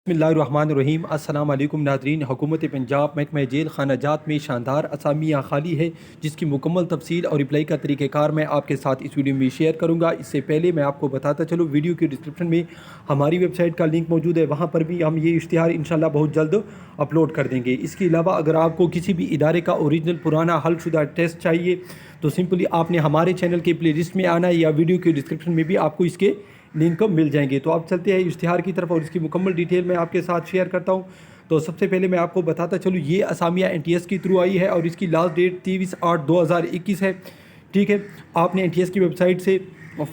بسم اللہ الرحمن الرحیم۔ السلام علیکم ناظرین۔ حکومت پنجاب محکمہ جیل خانہ جات میں شاندار اسامیہ خالی ہے، جس کی مکمل تفصیل اور اپلائی کا طریقہ کار میں آپ کے ساتھ اس ویڈیو میں شیئر کروں گا۔ اس سے پہلے میں آپ کو بتاتا چلوں، ویڈیو کی ڈسکرپشن میں ہماری ویب سائٹ کا لنک موجود ہے، وہاں پر بھی ہم یہ اشتہار انشاءاللہ بہت جلد اپلوڈ کر دیں گے۔ اس کے علاوہ اگر آپ کو کسی بھی ادارے کا اوریجنل پرانا حل شدہ ٹیسٹ چاہیے تو سمپلی آپ نے ہمارے چینل کے پلے لسٹ میں آنا ہے، یا ویڈیو کی ڈسکرپشن میں بھی آپ کو اس کے لنک مل جائیں گے۔ تو آپ چلتے ہیں اشتہار کی طرف اور اس کی مکمل ڈیٹیل میں آپ کے ساتھ شیئر کرتا ہوں۔ تو سب سے پہلے میں آپ کو بتاتا چلوں، یہ اسامیہ NTS کے تھرو آئی ہے اور اس کی لاسٹ ڈیٹ 23/8/2021 ہے۔ ٹھیک ہے، آپ نے NTS کی ویب سائٹ سے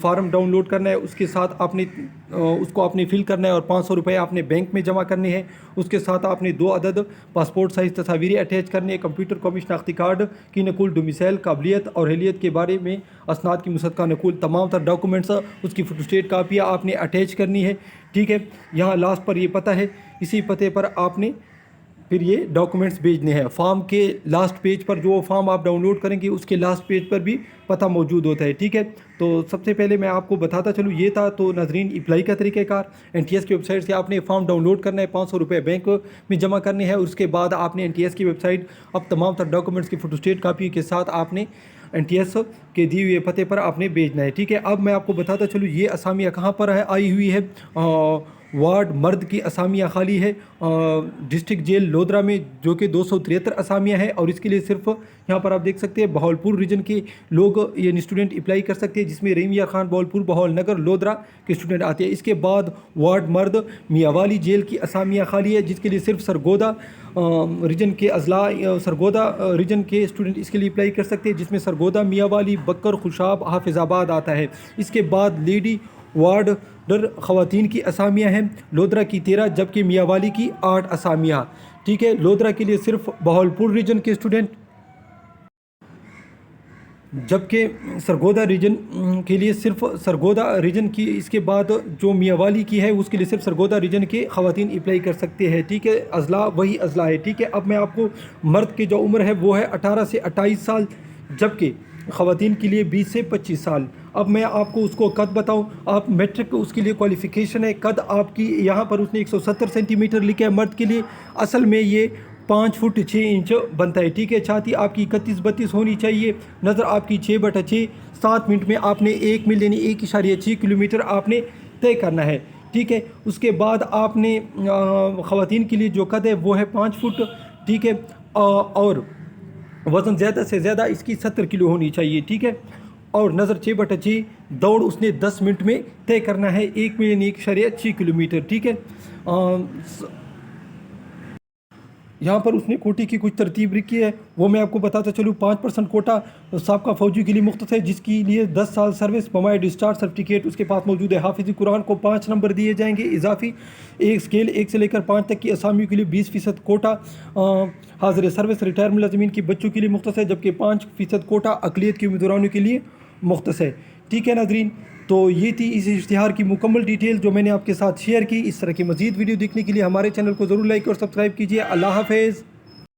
فارم ڈاؤن لوڈ کرنا ہے، اس کے ساتھ اس کو آپ نے فل کرنا ہے اور 500 روپے آپ نے بینک میں جمع کرنے ہیں۔ اس کے ساتھ آپ نے 2 عدد پاسپورٹ سائز تصاویریں اٹیچ کرنے ہیں، کمپیوٹر کاپی شناختی کارڈ کی نقل، ڈومیسائل قابلیت اور اہلیت کے بارے میں اسناد کی مصدقہ نقل، تمام تر ڈاکومنٹس اس کی فوٹو اسٹیٹ کاپیاں آپ نے اٹیچ کرنی ہے۔ ٹھیک ہے، یہاں لاسٹ پر یہ پتہ ہے، اسی پتے پر آپ نے پھر یہ ڈاکومنٹس بھیجنے ہیں۔ فارم کے لاسٹ پیج پر جو فارم آپ ڈاؤن لوڈ کریں گے اس کے لاسٹ پیج پر بھی پتہ موجود ہوتا ہے۔ ٹھیک ہے، تو سب سے پہلے میں آپ کو بتاتا چلوں، یہ تھا تو ناظرین اپلائی کا طریقہ کار۔ NTS کی ویب سائٹ سے آپ نے فارم ڈاؤن لوڈ کرنا ہے، 500 روپے بینک میں جمع کرنے ہیں، اور اس کے بعد آپ نے NTS کی ویب سائٹ اب تمام تر ڈاکومنٹس کی فوٹو اسٹیٹ کاپی کے ساتھ آپ نے NTS کے دیے ہوئے پتے پر آپ نے بھیجنا ہے۔ ٹھیک ہے، اب میں آپ کو بتاتا چلوں یہ اسامیہ کہاں پر ہے آئی ہوئی ہے۔ وارڈ مرد کی اسامیہ خالی ہے ڈسٹرکٹ جیل لودھرا میں، جو کہ 273 اسامیہ ہے، اور اس کے لیے صرف یہاں پر آپ دیکھ سکتے ہیں بہاولپور ریجن کے لوگ یعنی اسٹوڈنٹ اپلائی کر سکتے ہیں، جس میں رحیم یار خان بہاولپور بہول نگر لودھرا کے اسٹوڈنٹ آتے ہیں۔ اس کے بعد وارڈ مرد میاں والی جیل کی اسامیہ خالی ہے، جس کے لیے صرف سرگودا ریجن کے اضلاع سرگودا ریجن کے اسٹوڈنٹ اس کے لیے اپلائی کر سکتے ہیں، جس میں سرگودا میاں والی بکر خوشاب حافظ آباد آتا ہے۔ اس کے بعد لیڈی وارڈ خواتین کی اسامیاں ہیں، لودھرا کی 13 جبکہ میاں والی کی 8 اسامیاں۔ ٹھیک ہے، لودھرا کے لیے صرف بہاولپور ریجن کے اسٹوڈنٹ، جبکہ سرگودا ریجن کے لیے صرف سرگودا ریجن کی، اس کے بعد جو میاں والی کی ہے اس کے لیے صرف سرگودا ریجن کے خواتین اپلائی کر سکتے ہیں۔ ٹھیک ہے، اضلاع وہی اضلاع ہے۔ ٹھیک ہے، اب میں آپ کو مرد کی جو عمر ہے وہ ہے 18 سے 28 سال، جبکہ خواتین کے لیے 20 سے 25 سال۔ اب میں آپ کو اس کو قد بتاؤں، آپ میٹرک اس کے لیے کوالیفیکیشن ہے، قد آپ کی یہاں پر اس نے 170 سینٹی میٹر لکھا ہے مرد کے لیے، اصل میں یہ 5 فٹ 6 انچ بنتا ہے۔ ٹھیک ہے، چھاتی آپ کی 31-32 ہونی چاہیے، نظر آپ کی 6/6، 7 منٹ میں آپ نے 1 میل یعنی 1.6 کلومیٹر آپ نے طے کرنا ہے۔ ٹھیک ہے، اس کے بعد آپ نے خواتین کے لیے جو قد ہے وہ ہے 5 فٹ۔ ٹھیک ہے، اور وزن زیادہ سے زیادہ اس کی 70 کلو ہونی چاہیے۔ ٹھیک ہے، اور نظر 6/6، دوڑ اس نے 10 منٹ میں طے کرنا ہے، 1 میل یعنی 1.6 کلومیٹر۔ ٹھیک ہے، یہاں پر اس نے کوٹے کی کچھ ترتیب رکھی ہے، وہ میں آپ کو بتاتا چلوں۔ 5% کوٹا سابقہ فوجی کے لیے مختص ہے، جس کے لیے 10 سال سروس بمائے ڈسچارج سرٹیفکیٹ اس کے پاس موجود ہے۔ حافظ قرآن کو 5 نمبر دیے جائیں گے اضافی، ایک اسکیل 1 سے لے کر 5 تک کی اسامیوں کے لیے 20% کوٹا حاضر سروس ریٹائر ملازمین کے بچوں کے لیے مختص ہے، جبکہ 5% کوٹا اقلیت کے امیدواروں کے لیے مختص ہے۔ ٹھیک ہے ناظرین، تو یہ تھی اس اشتہار کی مکمل ڈیٹیل جو میں نے آپ کے ساتھ شیئر کی۔ اس طرح کی مزید ویڈیو دیکھنے کے لیے ہمارے چینل کو ضرور لائک اور سبسکرائب کیجیے۔ اللہ حافظ۔